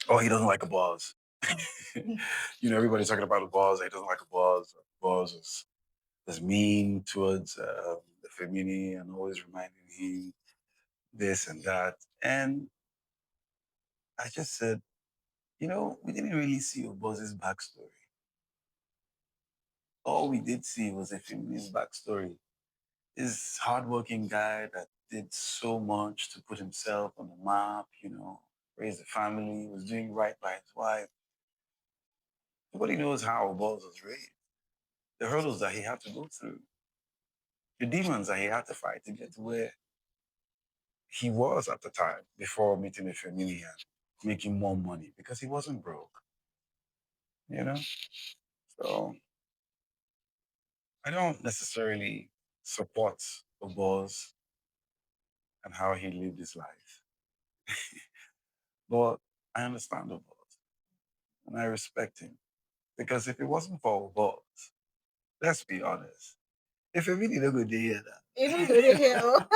Oh, he doesn't like a boss. Everybody's talking about a boss. He doesn't like a boss. Boss is mean towards the Femini and always reminding him this and that. And I just said, we didn't really see Oboz's backstory. All we did see was a Femini's backstory. This hardworking guy that did so much to put himself on the map, raise a family, was doing right by his wife. Nobody knows how Oboz was raised, the hurdles that he had to go through, the demons that he had to fight to get to where he was at the time before meeting a Femini and making more money because he wasn't broke, you know? So I don't necessarily support Oboz and how he lived his life, but I understand Oboz and I respect him because if it wasn't for Oboz, let's be honest, if Femini don't go there that. You don't go to hell.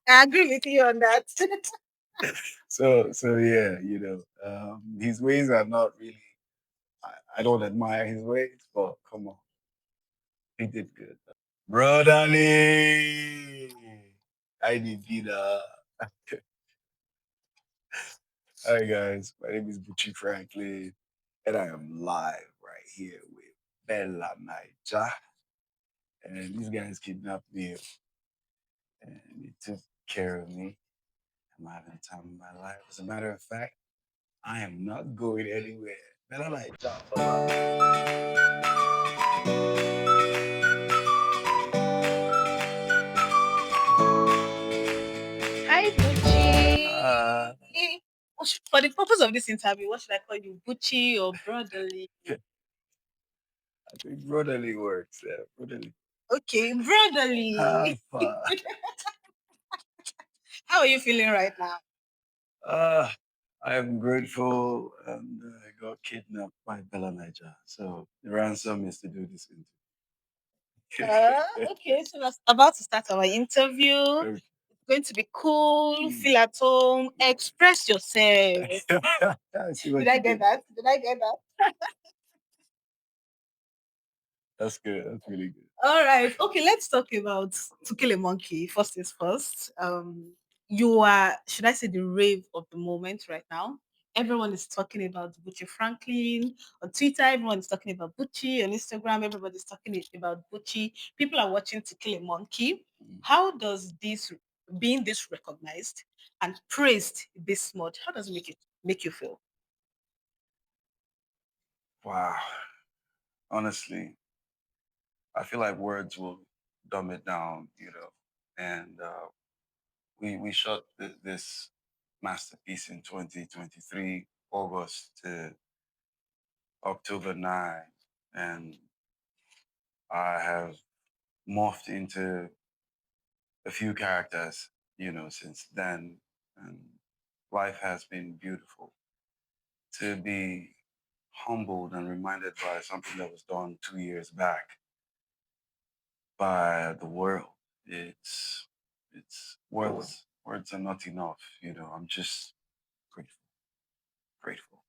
I agree with you on that. So yeah, his ways are not really. I don't admire his ways, but come on, he did good. Brotherly, I did dinner. Hi guys, my name is Bucci Franklin, and I am live right here with BellaNaija. And these guys kidnapped me and they took care of me. I'm having the time of my life. As a matter of fact, I am not going anywhere. BellaNaija for life. Hi, Bucci. Uh, For the purpose of this interview, what should I call you, Bucci or brotherly? I think brotherly works. Yeah, brotherly. Okay, brotherly. Have fun. How are you feeling right now? Uh, I am grateful and I got kidnapped by BellaNaija. So the ransom is to do this interview. Okay, so we're about to start our interview. Okay. It's going to be cool. Feel at home. Express yourself. I see what Did I you get did. that? Did I get that? That's good. That's really good. All right. Okay, let's talk about To Kill a Monkey. First things first. You are, should I say, the rave of the moment right now. Everyone is talking about Bucci Franklin on Twitter. Everyone is talking about Bucci on Instagram. Everybody's talking about Bucci. People are watching To Kill a Monkey. How does this being this recognized and praised this much? How does it make you feel? Wow. Honestly, I feel like words will dumb it down, And we shot this masterpiece in 2023, August to October 9, and I have morphed into a few characters, since then. And life has been beautiful. To be humbled and reminded by something that was done 2 years back by the world. It's words are not enough, I'm just grateful, grateful,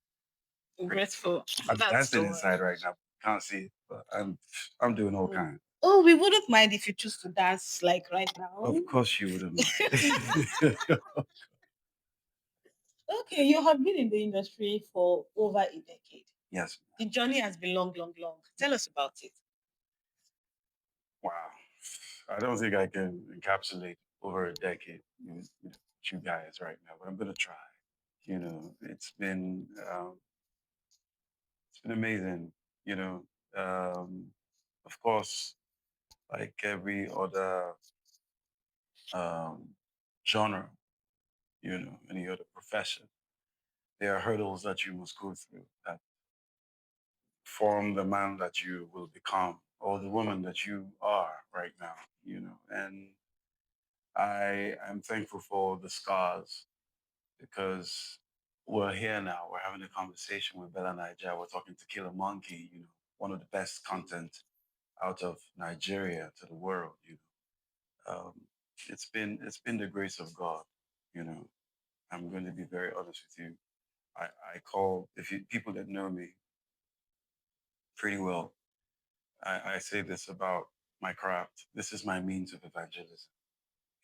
grateful. Grateful. I'm That's the dancing word. inside right now. Can't see it, but I'm doing all kinds. Oh, we wouldn't mind if you choose to dance like right now. Of course you wouldn't mind. Okay, you have been in the industry for over a decade. Yes. The journey has been long, long, long. Tell us about it. Wow. I don't think I can encapsulate over a decade with you guys right now, but I'm gonna try. It's been amazing. You know, of course, like every other um, genre, any other profession, there are hurdles that you must go through that form the man that you will become or the woman that you are right now. And I am thankful for the scars because we're here now. We're having a conversation with BellaNaija. We're talking to Killer Monkey, one of the best content out of Nigeria to the world. It's been the grace of God, you know. I'm going to be very honest with you. I call, if you, people that know me pretty well, I say this about my craft. This is my means of evangelism.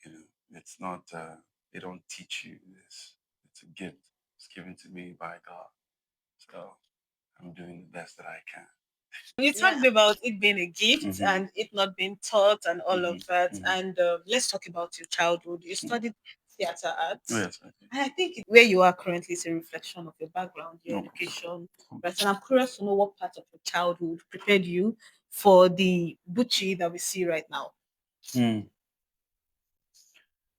You know, it's not, they don't teach you this. It's a gift. It's given to me by God. So I'm doing the best that I can. You Yeah. talked about it being a gift Mm-hmm. and it not being taught and all Mm-hmm. of that. Mm-hmm. And let's talk about your childhood. You Mm-hmm. studied theater Oh, arts. yes, I And I think where you are currently is a reflection of your background, your do. education. Right. And I'm curious to know what part of your childhood prepared you for the Bucci that we see right now. Mm.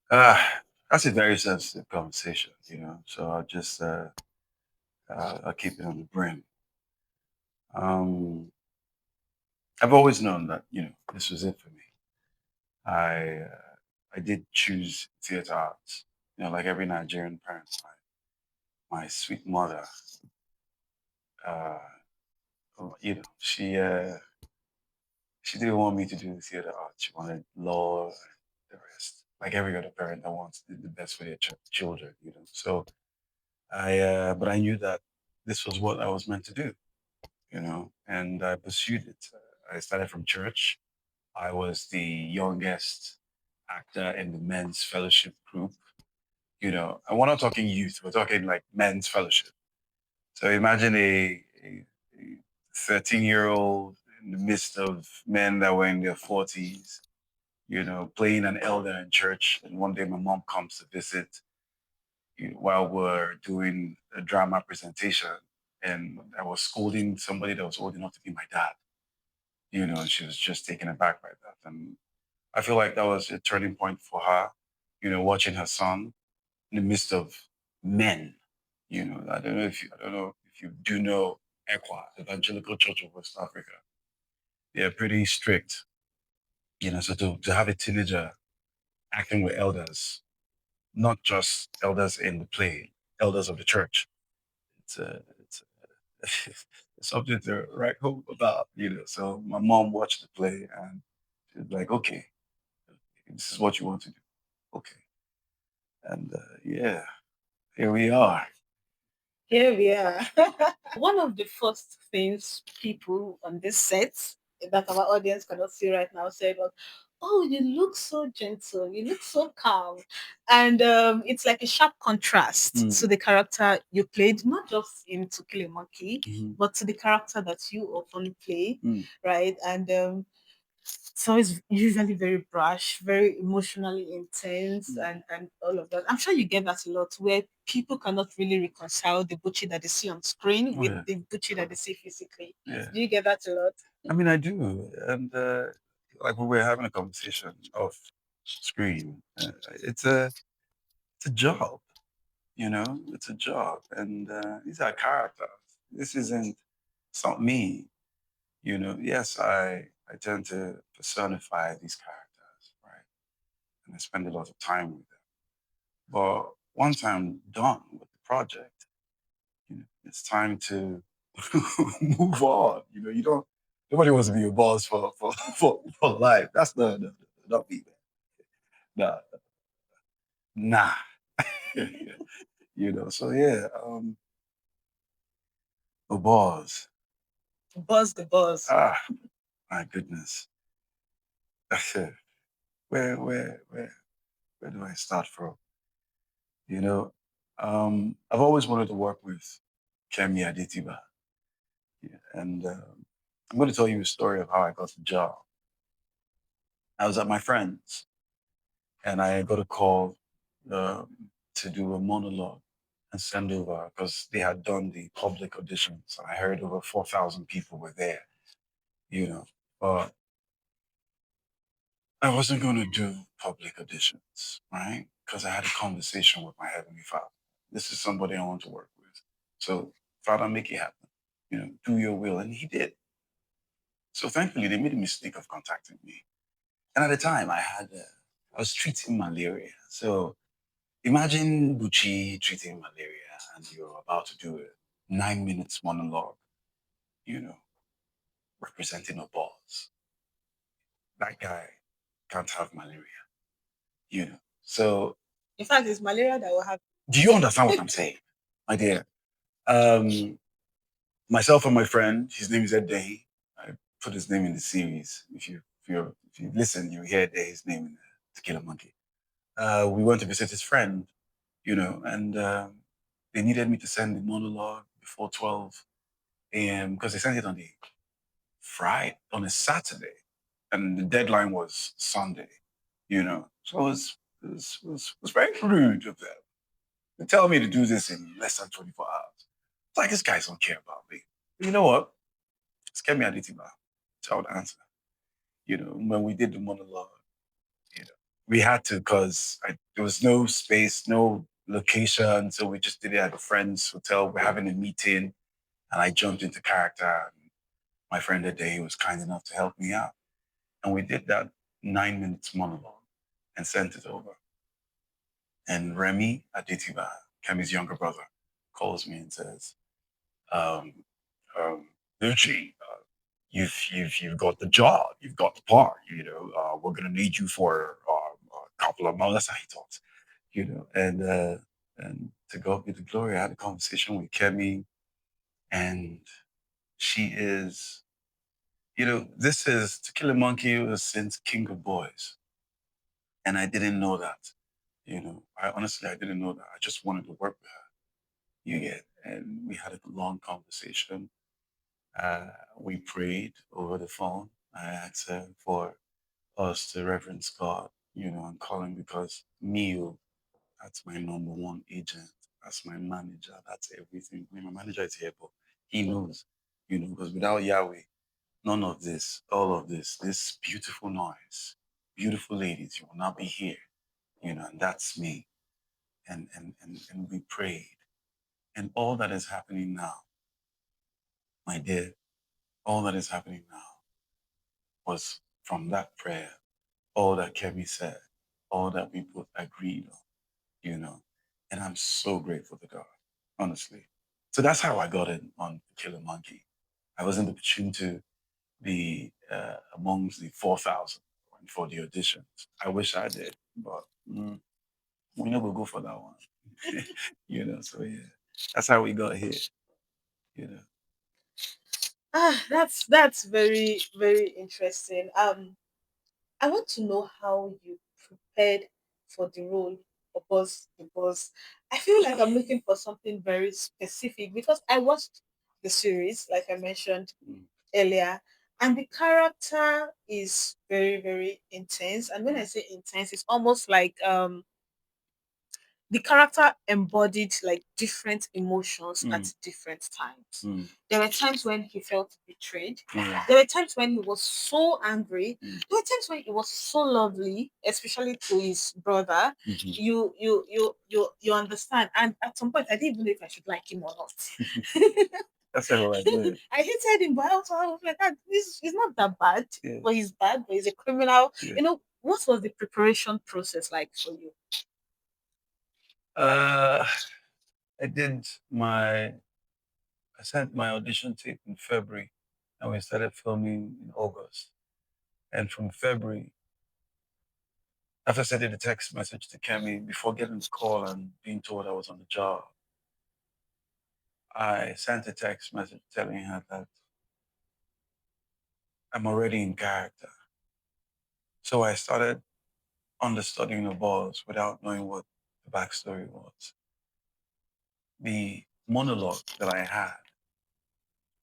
That's a very sensitive conversation, you know. So I'll keep it on the brim. Um, I've always known that this was it for me. I did choose theater arts, like every Nigerian parent. My sweet mother, uh, she didn't want me to do theater arts. She wanted law and the rest, like every other parent that wants the best for their children, So but I knew that this was what I was meant to do, and I pursued it. I started from church. I was the youngest actor in the men's fellowship group, and we're not talking youth, we're talking like men's fellowship. So imagine a 13-year-old in the midst of men that were in their 40s, playing an elder in church. And one day my mom comes to visit while we're doing a drama presentation. And I was scolding somebody that was old enough to be my dad, and she was just taken aback by that. And I feel like that was a turning point for her, watching her son in the midst of men. I don't know if you do know ECWA, Evangelical Church of West Africa. They're pretty strict, so to have a teenager acting with elders, not just elders in the play, elders of the church. It's something to write home about, So my mom watched the play and she was like, okay, this is what you want to do. Okay. And yeah, here we are. Here we are. One of the first things people on this set that our audience cannot see right now said was, "Oh, you look so gentle. You look so calm," and it's like a sharp contrast to the character you played, not just in To Kill a Monkey, but to the character that you often play, right? And so it's usually very brash, very emotionally intense, and all of that. I'm sure you get that a lot where people cannot really reconcile the Bucci that they see on screen Oh, with yeah. the Bucci that they see physically. Yeah. Do you get that a lot? I mean, I do. And like we were having a conversation off screen, it's a job, it's a job. And these are characters. This isn't, it's not me, Yes, I tend to personify these characters, right? And I spend a lot of time with them. But once I'm done with the project, it's time to move on. You don't. Nobody wants to be a boss for life. That's not me, man. Nah. So yeah, a boss. Buzz the buzz. Ah, my goodness. Where do I start from? You know, I've always wanted to work with Kemi Adetiba. Yeah, and I'm going to tell you a story of how I got the job. I was at my friend's and I got a call to do a monologue and send over because they had done the public auditions. And I heard over 4,000 people were there, But I wasn't going to do public auditions, right? Because I had a conversation with my Heavenly Father. This is somebody I want to work with. So, Father, make it happen. Do your will. And He did. So, thankfully, they made a mistake of contacting me. And at the time, I was treating malaria. So, imagine Bucci treating malaria and you're about to do a 9 minutes monologue, you know, representing a boss. That guy can't have malaria. So In fact, it's malaria that will have. Do you understand what I'm saying, my dear? Um, Myself and my friend, his name is Ed Day. I put his name in the series. If you listen, you hear his name in the Tequila Monkey. We went to visit his friend, and they needed me to send the monologue before 12 a.m. because they sent it on the Friday, on a Saturday, and the deadline was Sunday. So it was very rude of them. They tell me to do this in less than 24 hours. It's like, these guys don't care about me. But you know what? Just get me at Itiba. So I would answer. When we did the monologue, we had to because there was no space, no location. So we just did it at a friend's hotel. We're having a meeting and I jumped into character. And my friend that day was kind enough to help me out. And we did that 9 minutes monologue and sent it over. And Remy Aditiba, Kemi's younger brother, calls me and says, um, Bucci, you've got the job, you've got the part. We're gonna need you for a couple of months. That's how he talks, and to God be the glory. I had a conversation with Kemi, and she is, this is To Kill a Monkey was since King of Boys, and I didn't know that. I didn't know that. I just wanted to work with her. And we had a long conversation. We prayed over the phone. I asked her for us to reverence God, and call him because me, oh, that's my number one agent. That's my manager. That's everything. My manager is here, but he knows, because without Yahweh, none of this, all of this beautiful noise, beautiful ladies, you will not be here, and that's me. And we prayed. And all that is happening now, my dear, all that is happening now was from that prayer, all that Kemi said, all that we both agreed on, you know. And I'm so grateful to God, honestly. So that's how I got in on Killer Monkey. I wasn't opportune to be amongst the 4,000 for the auditions. I wish I did, but we never go for that one. So yeah, that's how we got here, you know. That's very very interesting. I want to know how you prepared for the role of Boss the Boss. I feel like I'm looking for something very specific because I watched the series, like I mentioned Mm, earlier, and the character is very, very intense. And when I say intense, it's almost like the character embodied like different emotions mm, at different times. mm, There were times when he felt betrayed. mm, There were times when he was so angry. mm, There were times when he was so lovely, especially to his brother. mhm. You understand. And at some point, I didn't even know if I should like him or not. That's all right. Yeah. I hated him, but I was like, this is not that bad. Yeah. But he's bad, but he's a criminal. Yeah. What was the preparation process like for you? Uh, I did my I sent my audition tape in February, and we started filming in August. And from February, after sending a text message to Kemi before getting the call and being told I was on the job, I sent a text message telling her that I'm already in character. So I started understudying the boss without knowing what the backstory was. The monologue that I had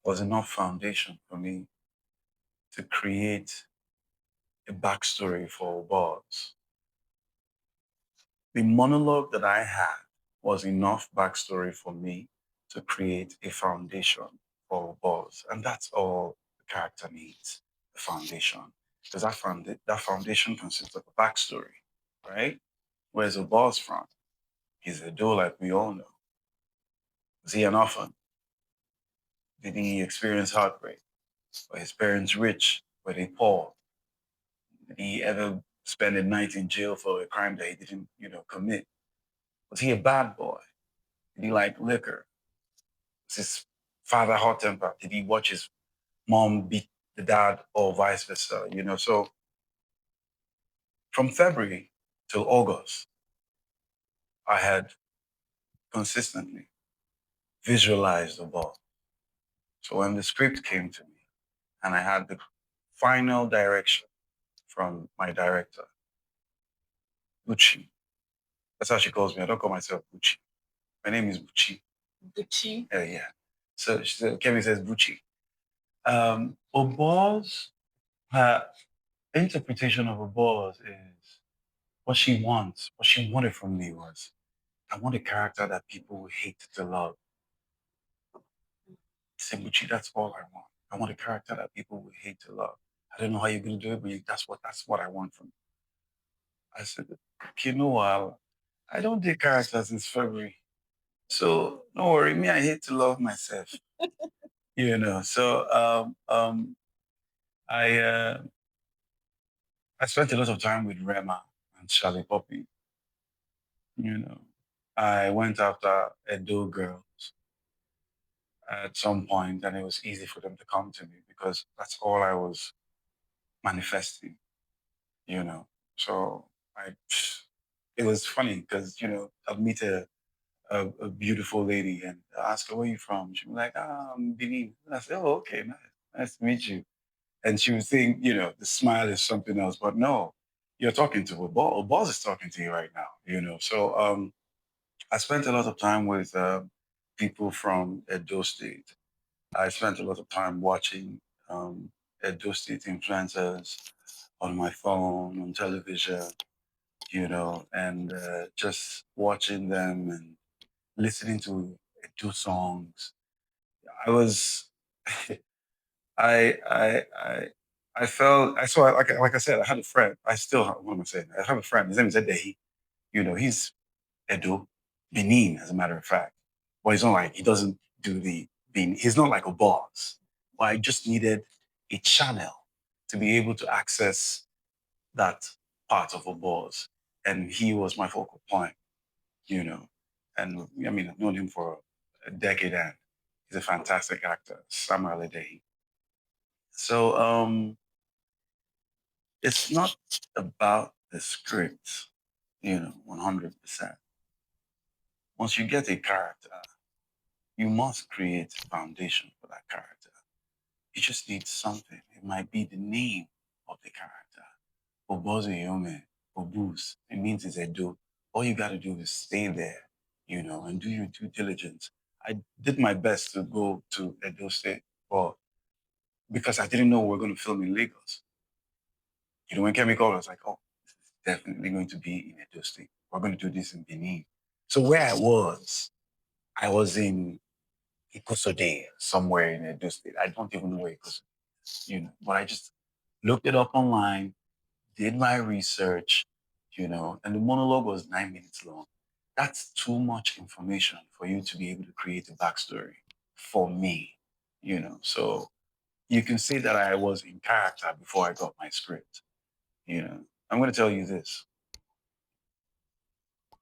was enough foundation for me to create a backstory for Oboz. The monologue that I had was enough backstory for me to create a foundation for Oboz. And that's all the character needs, the foundation. Because that foundation consists of a backstory, right? Where's Oboz from? He's a Edo, like we all know. Was he an orphan? Did he experience heartbreak? Were his parents rich? Were they poor? Did he ever spend a night in jail for a crime that he didn't, commit? Was he a bad boy? Did he like liquor? Was his father hot tempered? Did he watch his mom beat the dad or vice versa? So from February till August, I had consistently visualize the ball. So when the script came to me and I had the final direction from my director, Bucci, that's how she calls me. I don't call myself Bucci. My name is Bucci. Bucci. Yeah. So she said, Kevin says Bucci. Oboz, her interpretation of Oboz is what she wants. What she wanted from me was, I want a character that people will hate to love. Said, Bucci, that's all I want. I want a character that people will hate to love. I don't know how you're gonna do it, but that's what I want from you. I said, okay, no, I don't date characters since February. So don't worry, me, I hate to love myself. So I I spent a lot of time with Rema and Charlie Poppy. You know, I went after Edo girls at some point, and it was easy for them to come to me because that's all I was manifesting. You know, so I it was funny because I'd meet a beautiful lady and I ask her where you from. She'd be like, I'm Benin. And I said, oh, okay, nice to meet you. And she would think, the smile is something else, but no, you're talking to a boss. A boss is talking to you right now. So I spent a lot of time with people from Edo State. I spent a lot of time watching um, Edo State influencers on my phone, on television, and just watching them and listening to Edo songs. I was, I, I felt, I saw, like I said, I had a friend. I still have, what am I saying? I have a friend. His name is Edehi. He's Edo, Benin, as a matter of fact. But he's not like, he doesn't do the Benin. He's not like a boss. But I just needed a channel to be able to access that part of a boss. And he was my focal point, you know. And I mean, I've known him for a decade and he's a fantastic actor, Samuel Adehi. So it's not about the script, 100%. Once you get a character, you must create a foundation for that character. You just need something. It might be the name of the character. Obozeyome, Obuz. It means it's Edo. All you got to do is stay there, and do your due diligence. I did my best to go to Edo State, but because I didn't know we were going to film in Lagos. When Chemical was like, oh, this is definitely going to be in Edo State. We're going to do this in Benin. So where I was in Ikosode, somewhere in Edo State. I don't even know where Ikosode is, but I just looked it up online, did my research, and the monologue was 9 minutes long. That's too much information for you to be able to create a backstory for me, So you can say that I was in character before I got my script, I'm going to tell you this.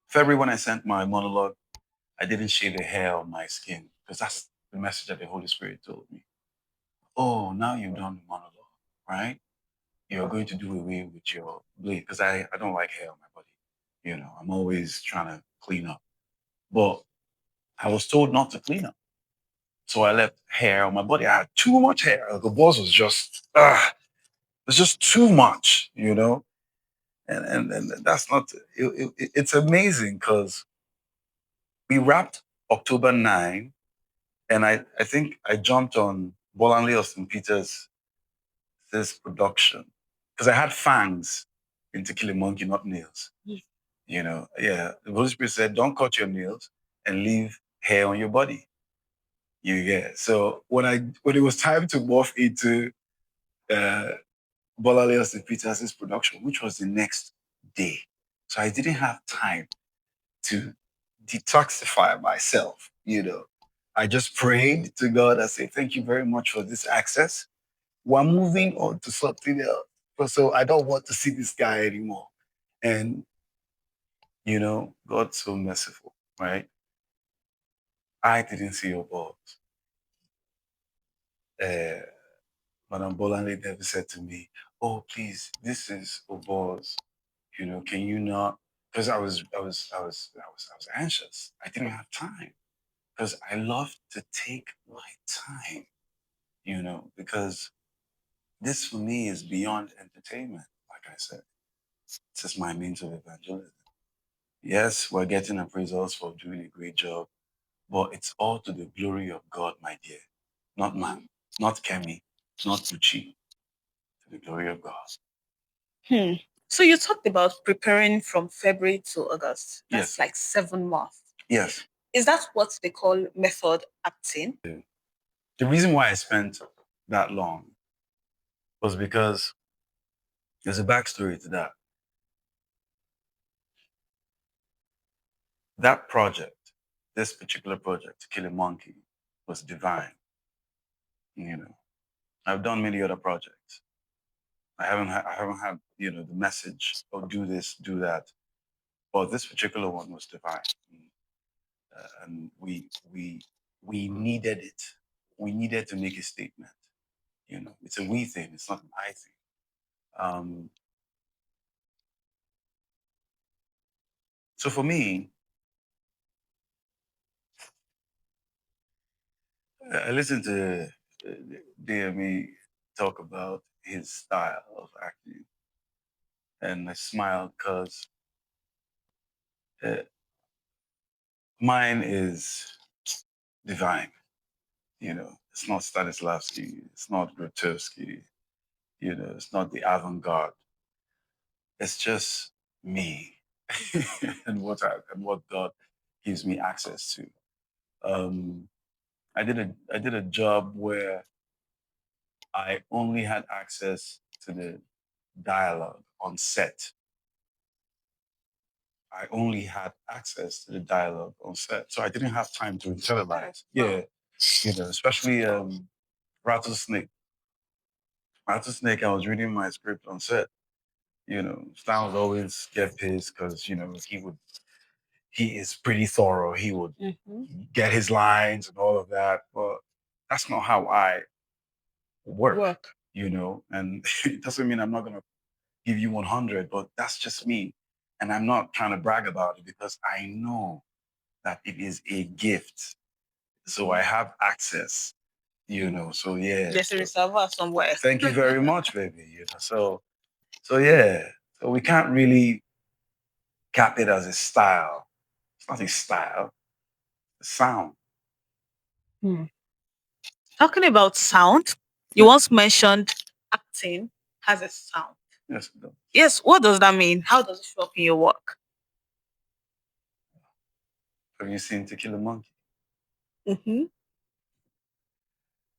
February, when I sent my monologue, I didn't shave a hair on my skin because that's the message that the Holy Spirit told me. Oh, now you've done the monologue, right? You're going to do away with your blade because I don't like hair on my body. I'm always trying to clean up. But I was told not to clean up. So I left hair on my body. I had too much hair. The boss was just, it's just too much, And that's not, it's amazing because we wrapped October 9, and I think I jumped on Bolanle Austin Peters' this production because I had fangs in To Kill a Monkey, not nails. Yeah. The Holy Spirit said, don't cut your nails and leave hair on your body. So when it was time to morph into uh, Bolanle Austin Peters' production, which was the next day, so I didn't have time to detoxify myself. I just prayed to God. I said, thank you very much for this access. We're moving on to something else. So I don't want to see this guy anymore. And, God's so merciful, right? I didn't see your balls. Uh, Madam Bolanle never said to me, oh, please, this is Oboz. Can you not? because I was anxious. I didn't have time because I love to take my time, because this for me is beyond entertainment. Like I said, this is my means of evangelism. Yes, we're getting appraisals for doing a great job, but it's all to the glory of God, my dear. Not man, not Kemi, not Bucci, to the glory of God. Hmm. So you talked about preparing from February to August. That's Yes, like 7 months. yes. Is that what they call method acting? The reason why I spent that long was because there's a backstory to that. That project, this particular project, To Kill a Monkey, was divine. You know, I've done many other projects. I haven't had the message of do this, do that. But this particular one was divine, and we needed it. We needed to make a statement. It's a we thing. It's not an I thing. Um, so for me, I listened to DME talk about his style of acting, and I smiled because uh, mine is divine. It's not Stanislavski, it's not Grotowski, it's not the avant-garde. It's just me and what God gives me access to. Um, I did a job where I only had access to the dialogue on set. I only had access to the dialogue on set, so I didn't have time to internalize. Yeah, especially Rattlesnake. Rattlesnake, I was reading my script on set. Stan would always get pissed because he is pretty thorough. He would get his lines and all of that, but that's not how I work. And it doesn't mean I'm not gonna give you 100, but that's just me. And I'm not trying to brag about it because I know that it is a gift. So I have access, So yeah. There's a reservoir somewhere. Thank you very much, baby. So yeah. So we can't really cap it as a style. It's not a style, it's a sound. Hmm. Talking about sound, you Yes, once mentioned acting has a sound. yes. Yes, what does that mean? How does it show up in your work? Have you seen To Kill a Monkey? Mm-hmm.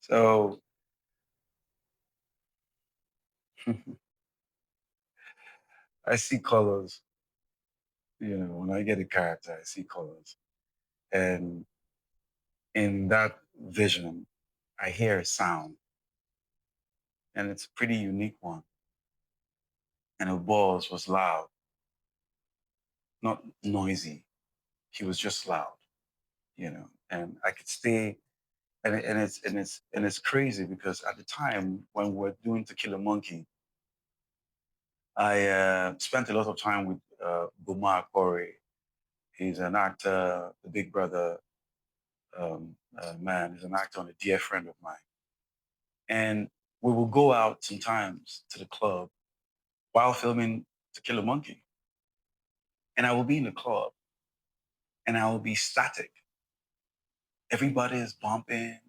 So I see colors. When I get a character, I see colors. And in that vision, I hear a sound, and it's a pretty unique one. And Oboz was loud, not noisy. He was just loud, And I could stay, and it's crazy because at the time when we're doing To Kill a Monkey, I spent a lot of time with Buma Akpori. He's an actor, the big brother man. He's an actor and a dear friend of mine. And we will go out sometimes to the club while filming To Kill a Monkey. And I will be in the club and I will be static. Everybody is bumping,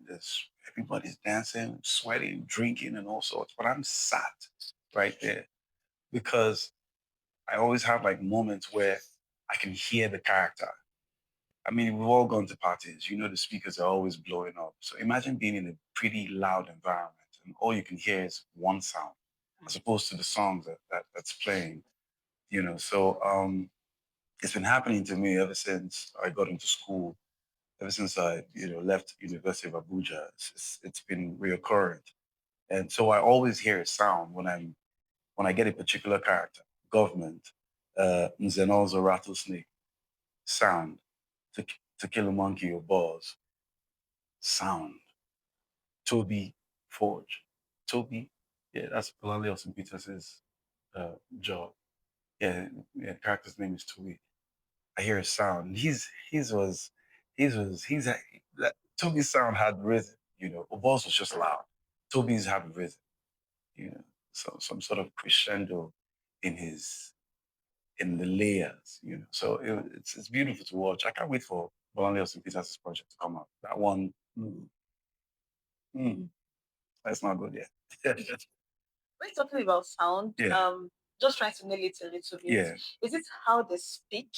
everybody's dancing, sweating, drinking, and all sorts. But I'm sat right there because I always have like moments where I can hear the character. I mean, we've all gone to parties. The speakers are always blowing up. So imagine being in a pretty loud environment and all you can hear is one sound, as opposed to the songs that's playing. So it's been happening to me ever since I got into school, ever since I left University of Abuja. It's been reoccurrent, and so I always hear a sound when I get a particular character, government, Nzenozo rattlesnake, sound, to to kill a monkey or boss, sound, Toby Forge, Toby, yeah, that's Palali Austin Peters's job. Yeah, yeah. The character's name is Toby. I hear a sound. His was his was he's a, that Toby's sound had rhythm. Oboz was just loud. Toby's had rhythm. You know, some sort of crescendo in his in the layers. So it's beautiful to watch. I can't wait for BellaNaija Peters' project to come out. That one, mm, that's not good yet. When talking about sound, Yeah, just trying to nail it a little bit. yeah. Is it how they speak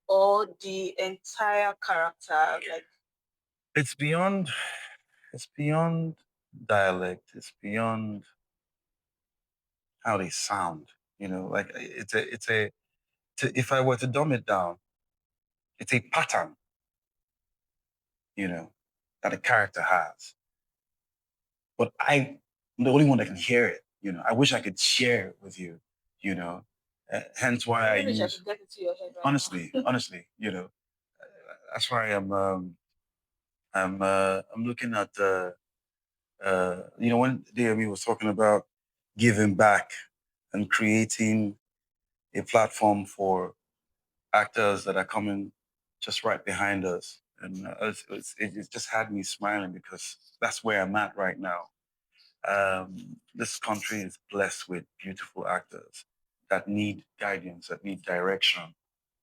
or the entire character? Like It's beyond. It's beyond dialect. It's beyond how they sound. Like if I were to dumb it down, it's a pattern. You know, that a character has. But I'm the only one that can hear it. I wish I could share it with you. You know, hence why I I really wish I use could get into your head right honestly, now. honestly. That's why I'm looking at when DME was talking about giving back and creating a platform for actors that are coming just right behind us. And it just had me smiling because that's where I'm at right now. This country is blessed with beautiful actors that need guidance, that need direction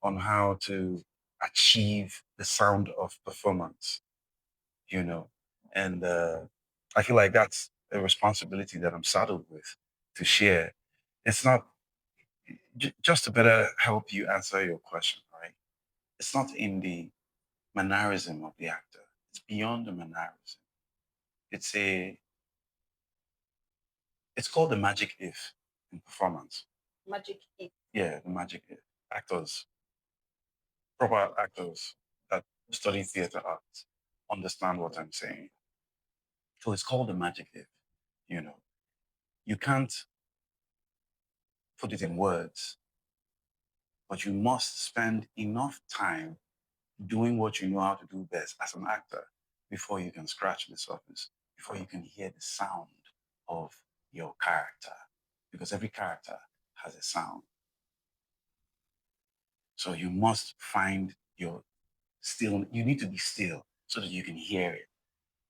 on how to achieve the sound of performance, you know. And I feel like that's a responsibility that I'm saddled with to share. It's not just to better help you answer your question, right? It's not in the mannerism of the actor. It's beyond the mannerism. It's a it's called the magic if in performance. Magic it. Yeah, the magic if. Actors, proper actors that study theater arts understand what I'm saying. So it's called the magic if. You know, you can't put it in words, but you must spend enough time doing what you know how to do best as an actor before you can scratch the surface, before you can hear the sound of your character. Because every character has a sound. So you must find your still, you need to be still so that you can hear it.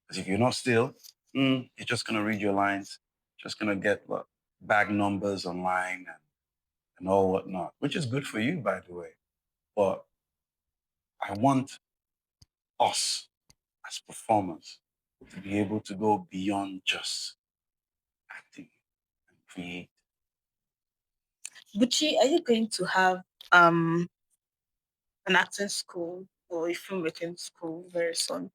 Because if you're not still, you're just going to read your lines, just going to get what, bag numbers online and all whatnot, which is good for you, by the way. But I want us as performers to be able to go beyond just acting and create. Bucci, are you going to have um an acting school or a filmmaking school very soon?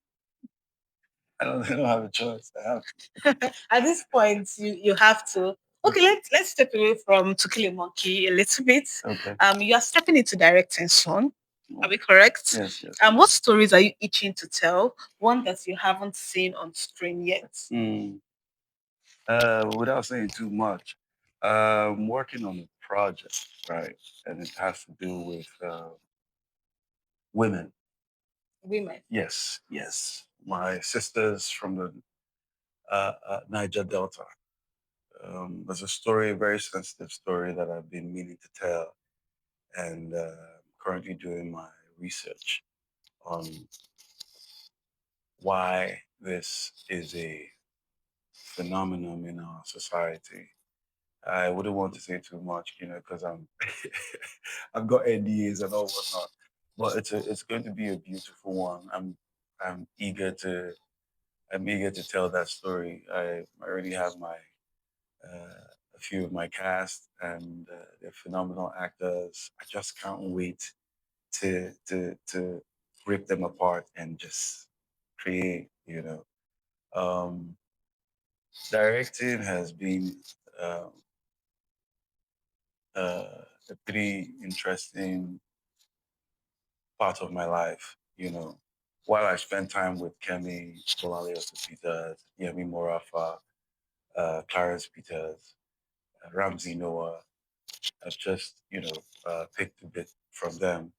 I don't have a choice. I have At this point, you have to. Okay, let's step away from To Kill a Monkey a little bit. to. Okay. You are stepping into directing soon. Are we correct? Yes, yes. What stories are you itching to tell? One that you haven't seen on screen yet. Without saying too much, I'm working on a project, right? And it has to do with women. Women. Yes, yes. My sisters from the Niger Delta. There's a story, a very sensitive story that I've been meaning to tell, and currently doing my research on why this is a phenomenon in our society. I wouldn't want to say too much, because I've got NDAs and all whatnot. But it's going to be a beautiful one. I'm eager to I'm eager to tell that story. I already have my a few of my cast, and they're phenomenal actors. I just can't wait to rip them apart and just create. Directing has been um, a pretty interesting part of my life. While I spend time with Kemi, Bolale Peters, Yemi Morafa, Clarence Peters, Ramsey Noah, I've just picked a bit from them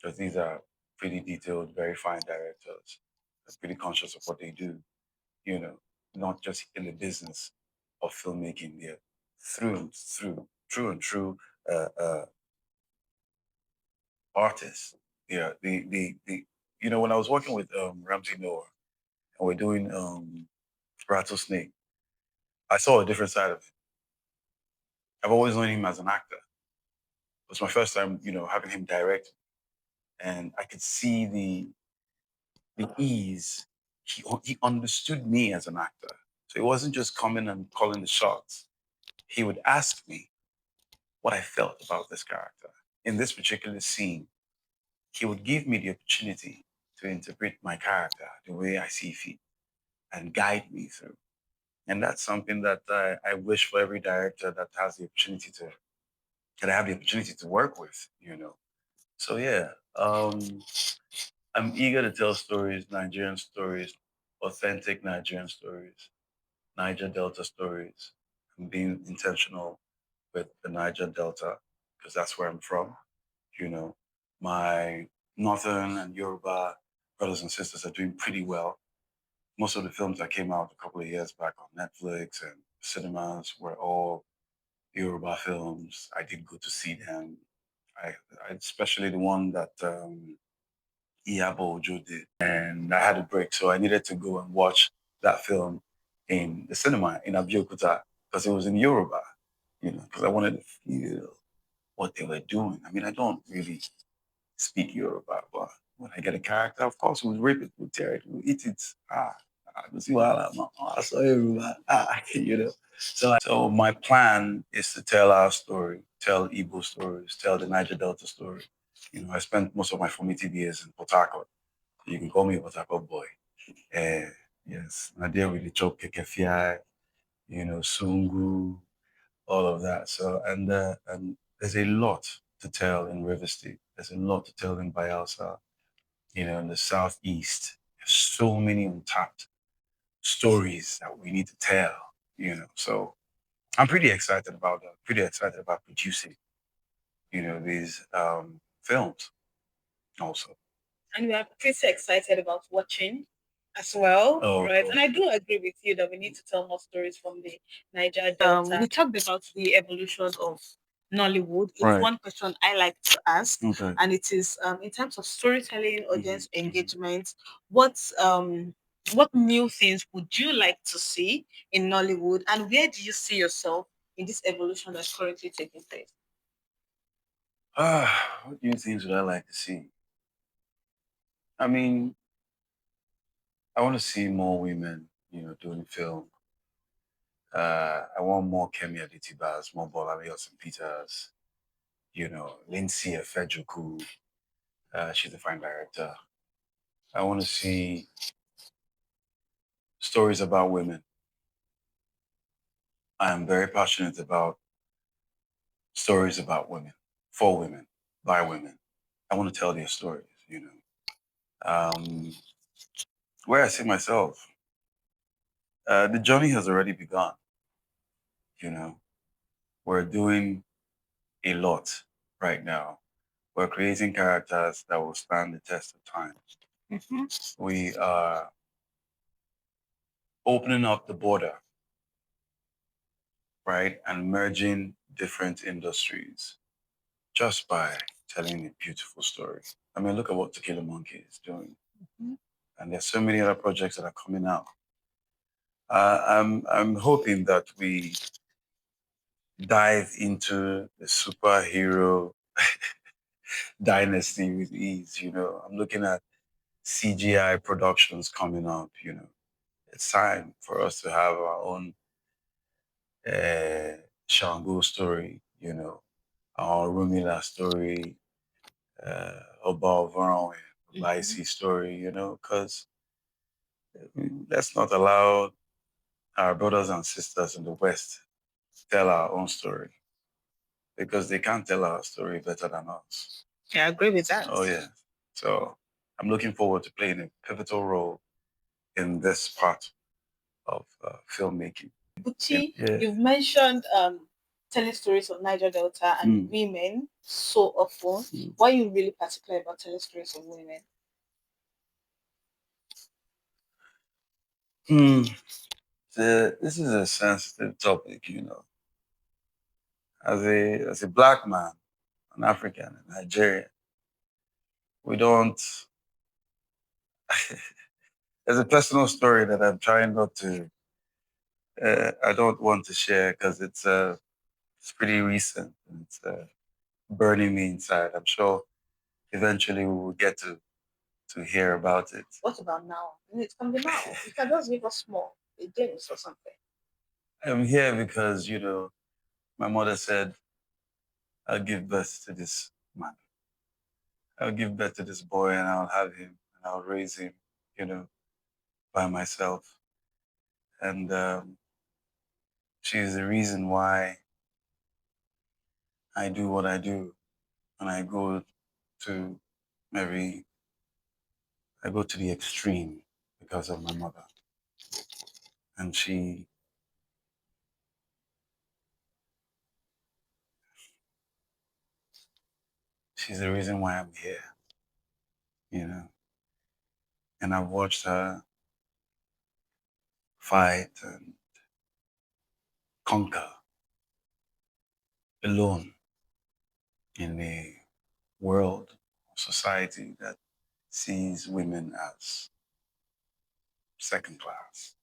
because these are pretty detailed, very fine directors. They're pretty conscious of what they do. You know, not just in the business of filmmaking. They're through and through, true and true. artists. Yeah, the when I was working with Ramsey Noah and we're doing Rattlesnake, I saw a different side of it. I've always known him as an actor. It was my first time, having him direct, and I could see the ease. He understood me as an actor, so he wasn't just coming and calling the shots. He would ask me what I felt about this character in this particular scene. He would give me the opportunity to interpret my character the way I see fit and guide me through. And that's something that I wish for every director that has the opportunity to that I have the opportunity to work with. So yeah, I'm eager to tell stories, Nigerian stories, authentic Nigerian stories, Niger Delta stories. I'm being intentional with the Niger Delta because that's where I'm from. You know, my Northern and Yoruba brothers and sisters are doing pretty well. Most of the films that came out a couple of years back on Netflix and cinemas were all Yoruba films. I did go to see them. I, especially the one that Iyabo Ojo did, and I had a break, so I needed to go and watch that film in the cinema in Abeokuta because it was in Yoruba. Because I wanted to feel what they were doing. I mean, I don't really speak Yoruba, but when I get a character, of course, we'll rape it, we'll tear it, we'll eat it. We'll see what I saw Yoruba. So my plan is to tell our story, tell Igbo stories, tell the Niger Delta story. I spent most of my formative years in Port Harcourt. You can call me a Port Harcourt boy. Uh, yes, I deal with the chop kekefia, sungu, all of that. So and there's a lot to tell in River State. There's a lot to tell in Bayelsa. In the southeast. There's so many untapped stories that we need to tell. So I'm pretty excited about that. Pretty excited about producing. These films also. And we are pretty excited about watching as well, Oh, right? cool. And I do agree with you that we need to tell more stories from the Niger Delta. We talked about the evolution of Nollywood. It's Right. one question I like to ask, Okay. and it is in terms of storytelling, audience Mhm. engagement. What new things would you like to see in Nollywood, and where do you see yourself in this evolution that's currently taking place? What new things would I like to see? I mean, I want to see more women, doing film. I want more Kemi Aditibas, more Bola and Peters, Lindsay Efejuku. She's a fine director. I want to see stories about women. I am very passionate about stories about women, for women, by women. I want to tell their stories. Where I see myself, the journey has already begun. You know, we're doing a lot right now. We're creating characters that will stand the test of time. Mhm. We are opening up the border, right, and merging different industries just by telling a beautiful story. I mean, look at what Tequila Monkey is doing. Mhm. And there's so many other projects that are coming out. I'm hoping that we dive into the superhero dynasty with ease. I'm looking at CGI productions coming up. It's time for us to have our own Shango story. Our Rumila story, Oba Varon, Mhm. Laisi story. Because let's not allow our brothers and sisters in the West tell our own story because they can't tell our story better than us. Yeah, I agree with that. Oh, yeah. So I'm looking forward to playing a pivotal role in this part of filmmaking. Bucci, Yeah. you've mentioned telling stories of Niger Delta and Mm. women so often. Why are you really particular about telling stories of women? Hmm. This is a sensitive topic. As a black man, an African, a Nigerian, We don't. There's a personal story that I'm trying not to. I don't want to share because it's pretty recent and it's burning me inside. I'm sure eventually we will get to hear about it. What about now? And it can be now. You can just give us small, a glimpse or something. I'm here because my mother said I'll give birth to this man. I'll give birth to this boy and I'll have him and I'll raise him, you know, by myself. And she's the reason why I do what I do. And to maybe, I go to the extreme because of my mother. And she's the reason why I'm here, you know. And I've watched her fight and conquer alone in a world, society that sees women as second class.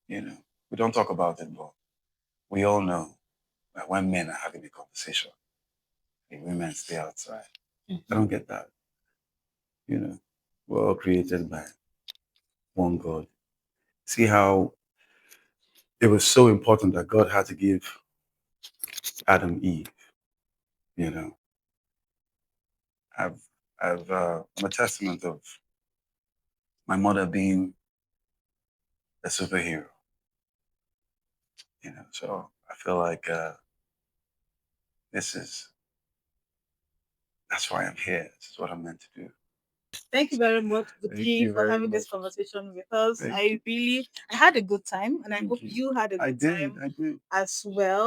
You know, we don't talk about it, but we all know that when men are having a conversation, the women stay outside. I don't get that. You know, we're all created by one God. See how it was so important that God had to give Adam Eve. You know, I've I'm a testament of my mother being a superhero. You know, so I feel like this is that's why I'm here. This is what I'm meant to do. Thank you very much, Thank Bucci, you for very having this much. conversation with us. Thank you. I had a good time, and I Thank hope you. you had a I good did. time I did. as well.